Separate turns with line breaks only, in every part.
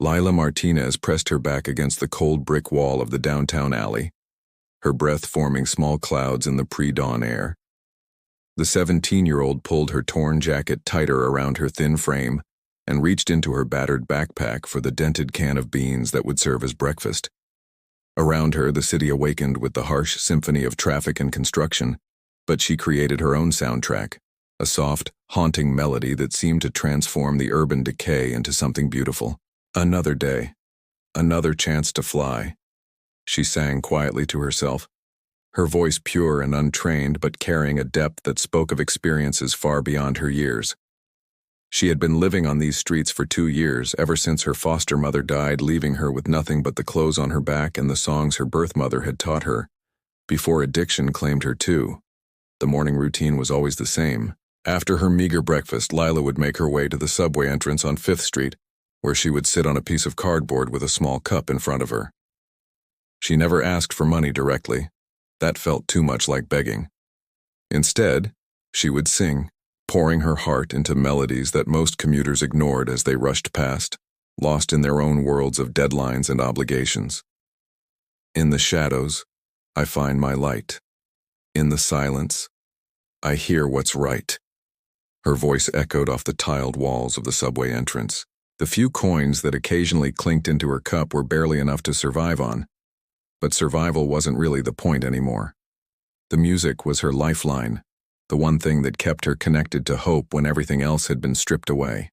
Lila Martinez pressed her back against the cold brick wall of the downtown alley, her breath forming small clouds in the pre-dawn air. The 17-year-old pulled her torn jacket tighter around her thin frame and reached into her battered backpack for the dented can of beans that would serve as breakfast. Around her, the city awakened with the harsh symphony of traffic and construction, but she created her own soundtrack, a soft, haunting melody that seemed to transform the urban decay into something beautiful. Another day, another chance to fly, she sang quietly to herself, her voice pure and untrained but carrying a depth that spoke of experiences far beyond her years. She had been living on these streets for 2 years, ever since her foster mother died, leaving her with nothing but the clothes on her back and the songs her birth mother had taught her. Before addiction claimed her too, the morning routine was always the same. After her meager breakfast, Lila would make her way to the subway entrance on 5th Street, where she would sit on a piece of cardboard with a small cup in front of her. She never asked for money directly. That felt too much like begging. Instead, she would sing, pouring her heart into melodies that most commuters ignored as they rushed past, lost in their own worlds of deadlines and obligations. In the shadows, I find my light. In the silence, I hear what's right. Her voice echoed off the tiled walls of the subway entrance. The few coins that occasionally clinked into her cup were barely enough to survive on, but survival wasn't really the point anymore. The music was her lifeline, the one thing that kept her connected to hope when everything else had been stripped away.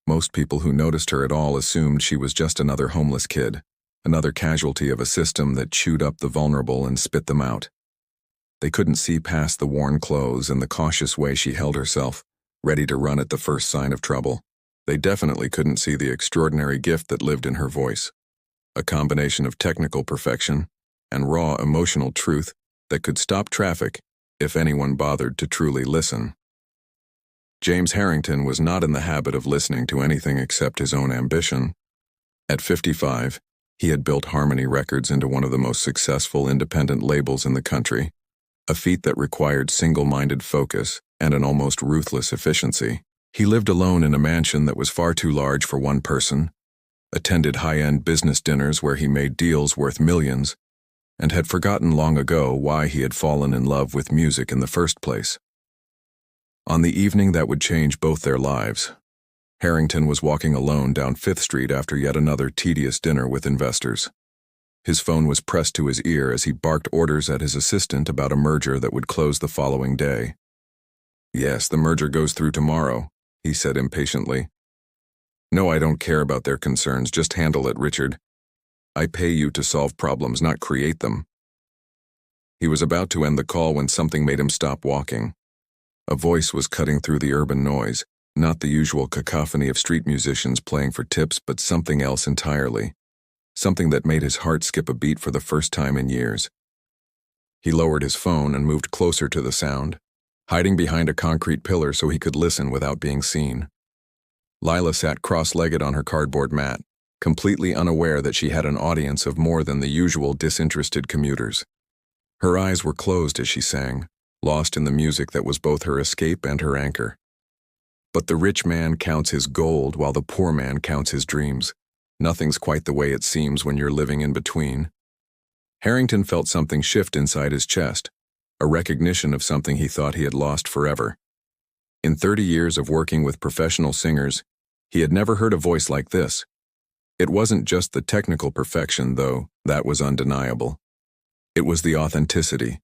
Most people who noticed her at all assumed she was just another homeless kid, another casualty of a system that chewed up the vulnerable and spit them out. They couldn't see past the worn clothes and the cautious way she held herself, ready to run at the first sign of trouble. They definitely couldn't see the extraordinary gift that lived in her voice, a combination of technical perfection and raw emotional truth that could stop traffic if anyone bothered to truly listen. James Harrington was not in the habit of listening to anything except his own ambition. At 55, he had built Harmony Records into one of the most successful independent labels in the country, a feat that required single-minded focus and an almost ruthless efficiency. He lived alone in a mansion that was far too large for one person, attended high-end business dinners where he made deals worth millions, and had forgotten long ago why he had fallen in love with music in the first place. On the evening that would change both their lives, Harrington was walking alone down 5th Street after yet another tedious dinner with investors. His phone was pressed to his ear as he barked orders at his assistant about a merger that would close the following day. "Yes, the merger goes through tomorrow," he said impatiently. "No, I don't care about their concerns, just handle it, Richard. I pay you to solve problems, not create them." He was about to end the call when something made him stop walking. A voice was cutting through the urban noise, not the usual cacophony of street musicians playing for tips, but something else entirely. Something that made his heart skip a beat for the first time in years. He lowered his phone and moved closer to the sound, hiding behind a concrete pillar so he could listen without being seen. Lila sat cross-legged on her cardboard mat, completely unaware that she had an audience of more than the usual disinterested commuters. Her eyes were closed as she sang, lost in the music that was both her escape and her anchor. But the rich man counts his gold while the poor man counts his dreams. Nothing's quite the way it seems when you're living in between. Harrington felt something shift inside his chest, a recognition of something he thought he had lost forever. In 30 years of working with professional singers, he had never heard a voice like this. It wasn't just the technical perfection, though, that was undeniable. It was the authenticity,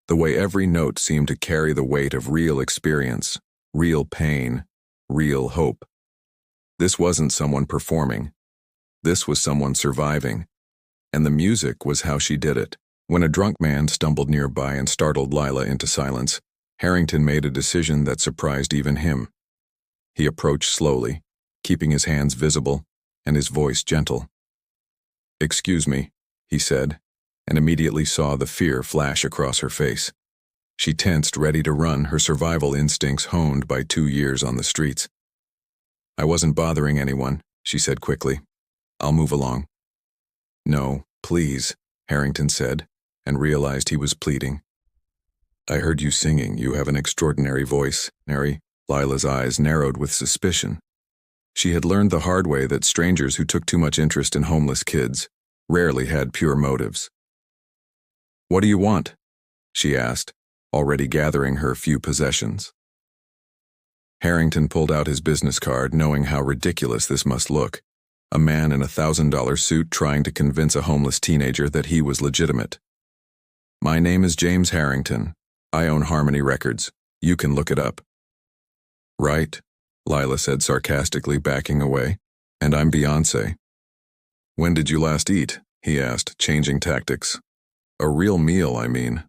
the way every note seemed to carry the weight of real experience, real pain, real hope. This wasn't someone performing. This was someone surviving, and the music was how she did it. When a drunk man stumbled nearby and startled Lila into silence, Harrington made a decision that surprised even him. He approached slowly, keeping his hands visible and his voice gentle. "Excuse me," he said, and immediately saw the fear flash across her face. She tensed, ready to run, her survival instincts honed by 2 years on the streets. "I wasn't bothering anyone," she said quickly. "I'll move along." "No, please," Harrington said, and realized he was pleading. "I heard you singing. You have an extraordinary voice, Neri." Lila's eyes narrowed with suspicion. She had learned the hard way that strangers who took too much interest in homeless kids rarely had pure motives. "What do you want?" she asked, already gathering her few possessions. Harrington pulled out his business card, knowing how ridiculous this must look. A man in a $1,000 suit trying to convince a homeless teenager that he was legitimate. "My name is James Harrington. I own Harmony Records. You can look it up." "Right," Lila said sarcastically, backing away. "And I'm Beyoncé." "When did you last eat?" he asked, changing tactics. "A real meal, I mean."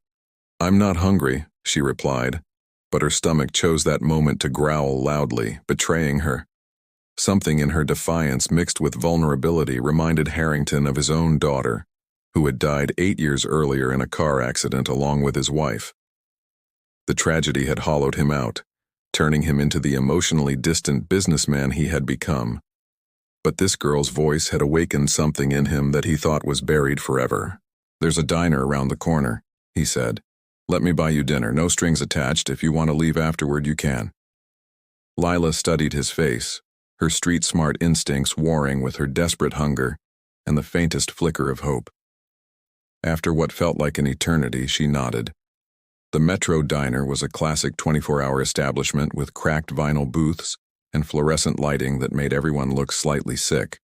"I'm not hungry," she replied, but her stomach chose that moment to growl loudly, betraying her. Something in her defiance mixed with vulnerability reminded Harrington of his own daughter, who had died 8 years earlier in a car accident along with his wife. The tragedy had hollowed him out, turning him into the emotionally distant businessman he had become. But this girl's voice had awakened something in him that he thought was buried forever. "There's a diner around the corner," he said. "Let me buy you dinner, no strings attached. If you want to leave afterward, you can." Lila studied his face, her street-smart instincts warring with her desperate hunger and the faintest flicker of hope. After what felt like an eternity, she nodded. The Metro Diner was a classic 24-hour establishment with cracked vinyl booths and fluorescent lighting that made everyone look slightly sick.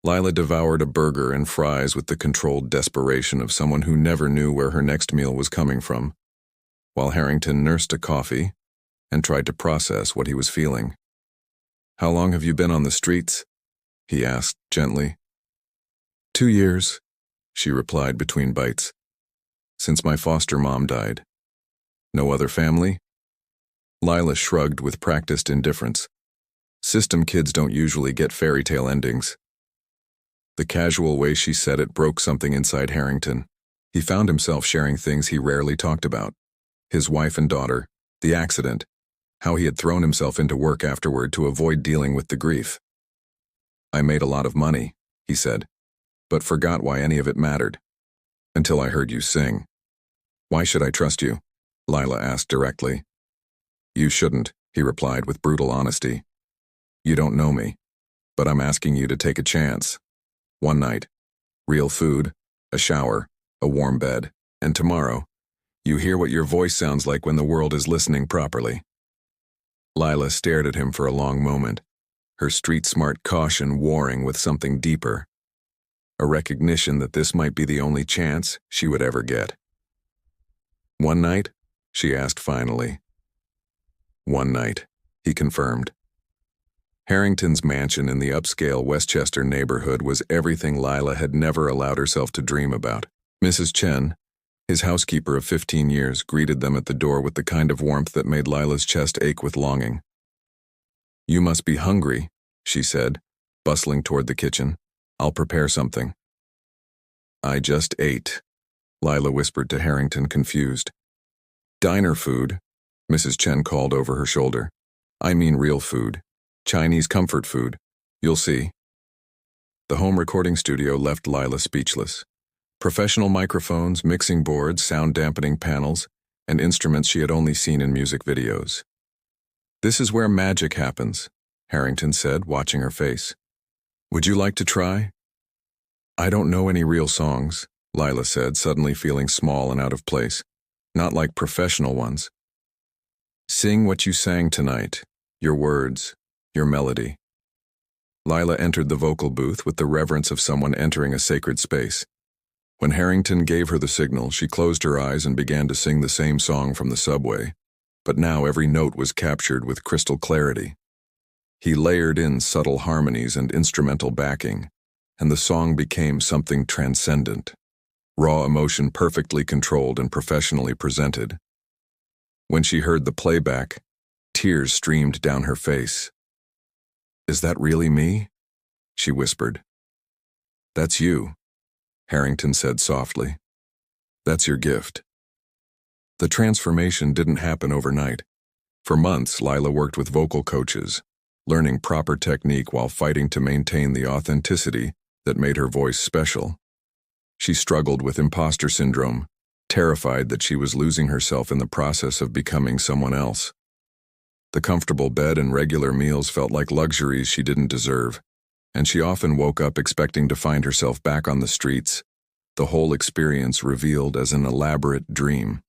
Lila devoured a burger and fries with the controlled desperation of someone who never knew where her next meal was coming from, while Harrington nursed a coffee and tried to process what he was feeling. "How long have you been on the streets?" he asked gently. 2 years, she replied between bites. "Since my foster mom died." "No other family?" Lila shrugged with practiced indifference. System kids don't usually get fairy tale endings. The casual way she said it broke something inside Harrington. He found himself sharing things he rarely talked about. His wife and daughter, the accident, how he had thrown himself into work afterward to avoid dealing with the grief. "I made a lot of money," he said, "but forgot why any of it mattered. Until I heard you sing." "Why should I trust you?" Lila asked directly. "You shouldn't," he replied with brutal honesty. "You don't know me, but I'm asking you to take a chance. One night, real food, a shower, a warm bed, and tomorrow, you hear what your voice sounds like when the world is listening properly." Lila stared at him for a long moment, her street-smart caution warring with something deeper, a recognition that this might be the only chance she would ever get. "One night?" she asked finally. "One night," he confirmed. Harrington's mansion in the upscale Westchester neighborhood was everything Lila had never allowed herself to dream about. Mrs. Chen, his housekeeper of 15 years, greeted them at the door with the kind of warmth that made Lila's chest ache with longing. "You must be hungry," she said, bustling toward the kitchen. "I'll prepare something." "I just ate," Lila whispered to Harrington, confused. "Diner food," Mrs. Chen called over her shoulder. "I mean real food. Chinese comfort food. You'll see." The home recording studio left Lila speechless. Professional microphones, mixing boards, sound-dampening panels, and instruments she had only seen in music videos. "This is where magic happens," Harrington said, watching her face. "Would you like to try?" "I don't know any real songs," Lila said, suddenly feeling small and out of place. "Not like professional ones." "Sing what you sang tonight, your words, your melody." Lila entered the vocal booth with the reverence of someone entering a sacred space. When Harrington gave her the signal, she closed her eyes and began to sing the same song from the subway, but now every note was captured with crystal clarity. He layered in subtle harmonies and instrumental backing, and the song became something transcendent, raw emotion perfectly controlled and professionally presented. When she heard the playback, tears streamed down her face. "Is that really me?" she whispered. "That's you," Harrington said softly. "That's your gift." The transformation didn't happen overnight. For months, Lila worked with vocal coaches, learning proper technique while fighting to maintain the authenticity that made her voice special. She struggled with imposter syndrome, terrified that she was losing herself in the process of becoming someone else. The comfortable bed and regular meals felt like luxuries she didn't deserve, and she often woke up expecting to find herself back on the streets, the whole experience revealed as an elaborate dream.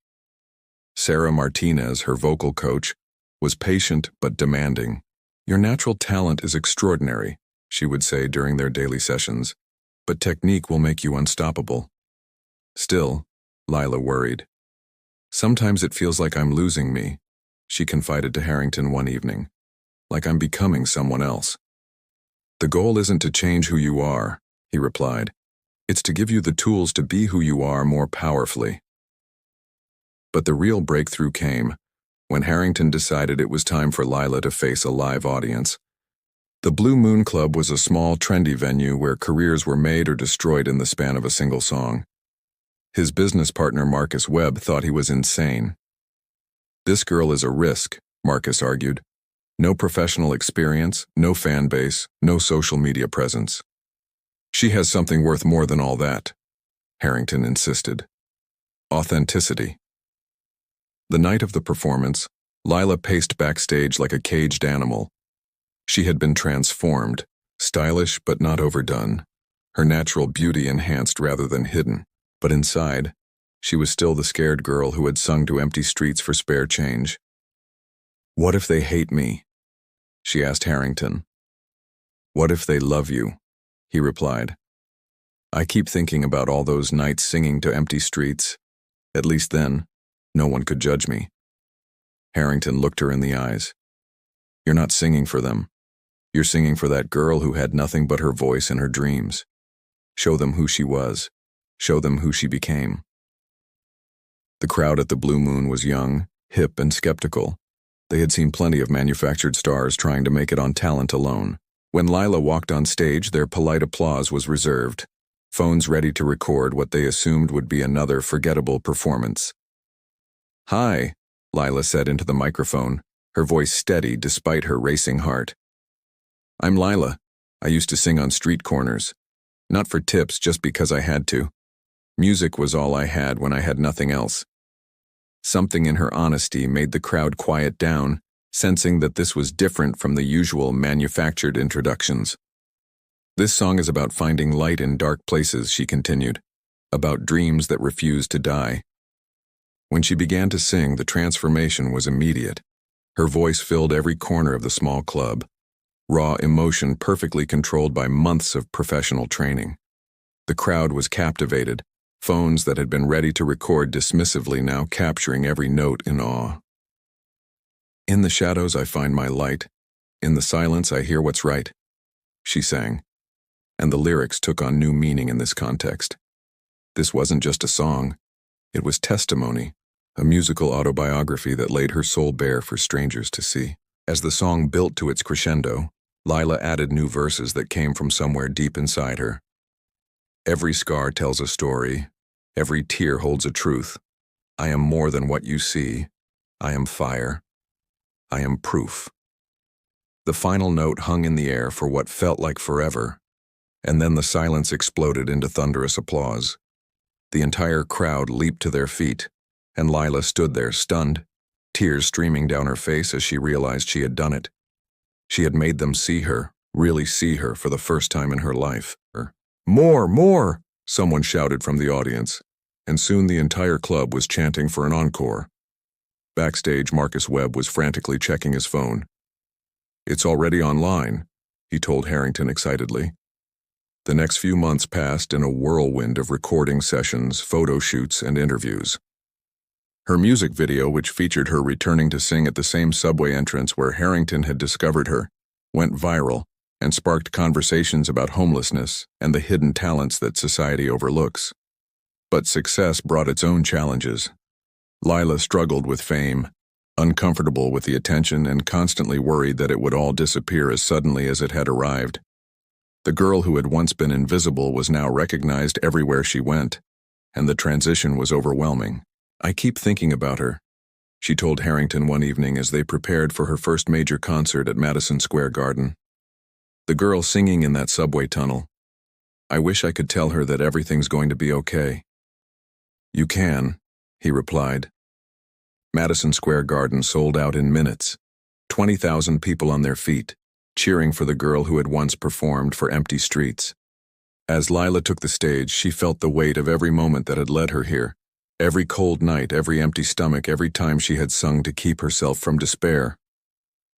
Sarah Martinez, her vocal coach, was patient but demanding. "Your natural talent is extraordinary," she would say during their daily sessions, "but technique will make you unstoppable." Still, Lila worried. "Sometimes it feels like I'm losing me," she confided to Harrington one evening, "like I'm becoming someone else." "The goal isn't to change who you are," he replied. "It's to give you the tools to be who you are more powerfully." But the real breakthrough came when Harrington decided it was time for Lila to face a live audience. The Blue Moon Club was a small, trendy venue where careers were made or destroyed in the span of a single song. His business partner Marcus Webb thought he was insane. "This girl is a risk," Marcus argued. "No professional experience, no fan base, no social media presence." "She has something worth more than all that," Harrington insisted. "Authenticity." The night of the performance, Lila paced backstage like a caged animal. She had been transformed, stylish but not overdone, her natural beauty enhanced rather than hidden. But inside, she was still the scared girl who had sung to empty streets for spare change. "What if they hate me?" she asked Harrington. "What if they love you?" he replied. "I keep thinking about all those nights singing to empty streets. At least then, no one could judge me." Harrington looked her in the eyes. "You're not singing for them. You're singing for that girl who had nothing but her voice and her dreams. Show them who she was. Show them who she became." The crowd at the Blue Moon was young, hip, and skeptical. They had seen plenty of manufactured stars trying to make it on talent alone. When Lila walked on stage, their polite applause was reserved, phones ready to record what they assumed would be another forgettable performance. "Hi," Lila said into the microphone, her voice steady despite her racing heart. "I'm Lila. I used to sing on street corners. Not for tips, just because I had to. Music was all I had when I had nothing else." Something in her honesty made the crowd quiet down, sensing that this was different from the usual manufactured introductions. "This song is about finding light in dark places," she continued, "about dreams that refuse to die." When she began to sing, the transformation was immediate. Her voice filled every corner of the small club, raw emotion perfectly controlled by months of professional training. The crowd was captivated, phones that had been ready to record dismissively now capturing every note in awe. "In the shadows I find my light. In the silence I hear what's right," she sang, and the lyrics took on new meaning in this context. This wasn't just a song, it was testimony, a musical autobiography that laid her soul bare for strangers to see. As the song built to its crescendo, Lila added new verses that came from somewhere deep inside her. "Every scar tells a story. Every tear holds a truth. I am more than what you see. I am fire. I am proof." The final note hung in the air for what felt like forever, and then the silence exploded into thunderous applause. The entire crowd leaped to their feet, and Lila stood there stunned, tears streaming down her face as she realized she had done it. She had made them see her, really see her for the first time in her life. "More, more!" someone shouted from the audience, and soon the entire club was chanting for an encore. Backstage, Marcus Webb was frantically checking his phone. "It's already online," he told Harrington excitedly. The next few months passed in a whirlwind of recording sessions, photo shoots, and interviews. Her music video, which featured her returning to sing at the same subway entrance where Harrington had discovered her, went viral and sparked conversations about homelessness and the hidden talents that society overlooks. But success brought its own challenges. Lila struggled with fame, uncomfortable with the attention and constantly worried that it would all disappear as suddenly as it had arrived. The girl who had once been invisible was now recognized everywhere she went, and the transition was overwhelming. "I keep thinking about her," she told Harrington one evening as they prepared for her first major concert at Madison Square Garden. "The girl singing in that subway tunnel. I wish I could tell her that everything's going to be okay." "You can," he replied. Madison Square Garden sold out in minutes. 20,000 people on their feet, cheering for the girl who had once performed for empty streets. As Lila took the stage, she felt the weight of every moment that had led her here. Every cold night, every empty stomach, every time she had sung to keep herself from despair.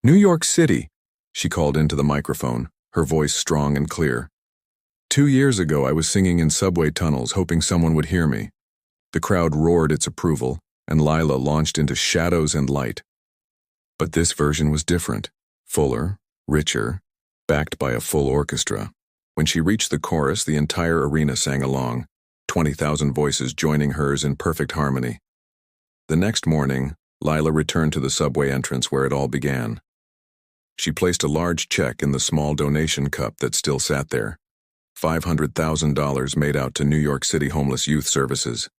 "New York City," she called into the microphone, her voice strong and clear. "2 years ago I was singing in subway tunnels, hoping someone would hear me." The crowd roared its approval, and Lila launched into shadows and light. But this version was different, fuller, richer, backed by a full orchestra. When she reached the chorus, the entire arena sang along, 20,000 voices joining hers in perfect harmony. The next morning, Lila returned to the subway entrance where it all began. She placed a large check in the small donation cup that still sat there. $500,000 made out to New York City Homeless Youth Services.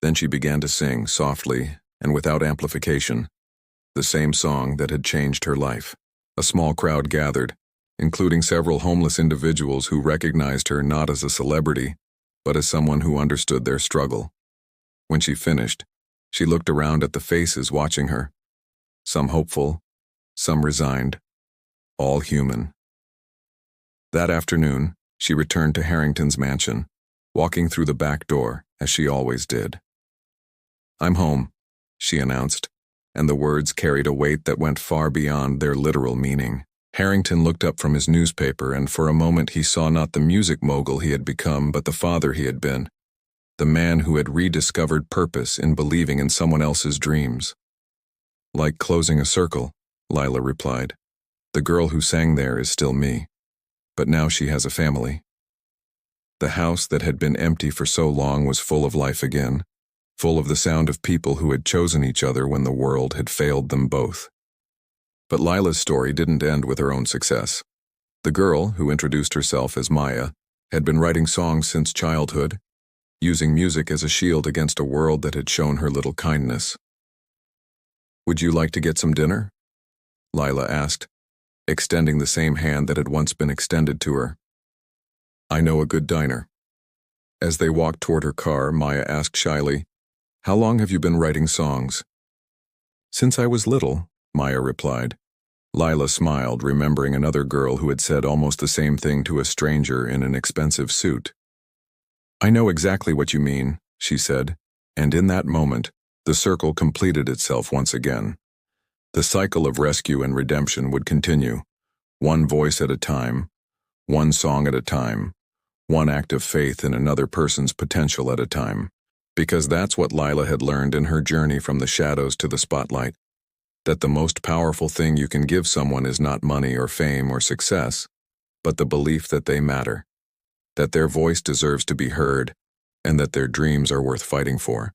Then she began to sing, softly and without amplification, the same song that had changed her life. A small crowd gathered, including several homeless individuals who recognized her not as a celebrity, but as someone who understood their struggle. When she finished, she looked around at the faces watching her. Some hopeful, some resigned, all human. That afternoon, she returned to Harrington's mansion, walking through the back door, as she always did. "I'm home," she announced, and the words carried a weight that went far beyond their literal meaning. Harrington looked up from his newspaper, and for a moment he saw not the music mogul he had become, but the father he had been, the man who had rediscovered purpose in believing in someone else's dreams. "Like closing a circle," Lila replied. "The girl who sang there is still me, but now she has a family." The house that had been empty for so long was full of life again, full of the sound of people who had chosen each other when the world had failed them both. But Lila's story didn't end with her own success. The girl, who introduced herself as Maya, had been writing songs since childhood, using music as a shield against a world that had shown her little kindness. "Would you like to get some dinner?" Lila asked, extending the same hand that had once been extended to her. "I know a good diner." As they walked toward her car, Maya asked shyly, "How long have you been writing songs?" "Since I was little," Maya replied. Lila smiled, remembering another girl who had said almost the same thing to a stranger in an expensive suit. "I know exactly what you mean," she said, and in that moment, the circle completed itself once again. The cycle of rescue and redemption would continue, one voice at a time, one song at a time, one act of faith in another person's potential at a time, because that's what Lila had learned in her journey from the shadows to the spotlight, that the most powerful thing you can give someone is not money or fame or success, but the belief that they matter, that their voice deserves to be heard, and that their dreams are worth fighting for.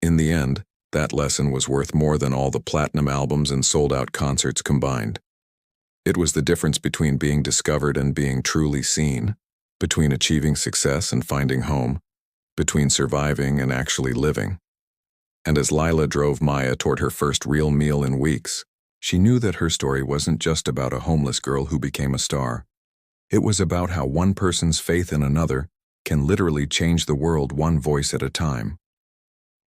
In the end, that lesson was worth more than all the platinum albums and sold-out concerts combined. It was the difference between being discovered and being truly seen, between achieving success and finding home, between surviving and actually living. And as Lila drove Maya toward her first real meal in weeks, she knew that her story wasn't just about a homeless girl who became a star. It was about how one person's faith in another can literally change the world one voice at a time.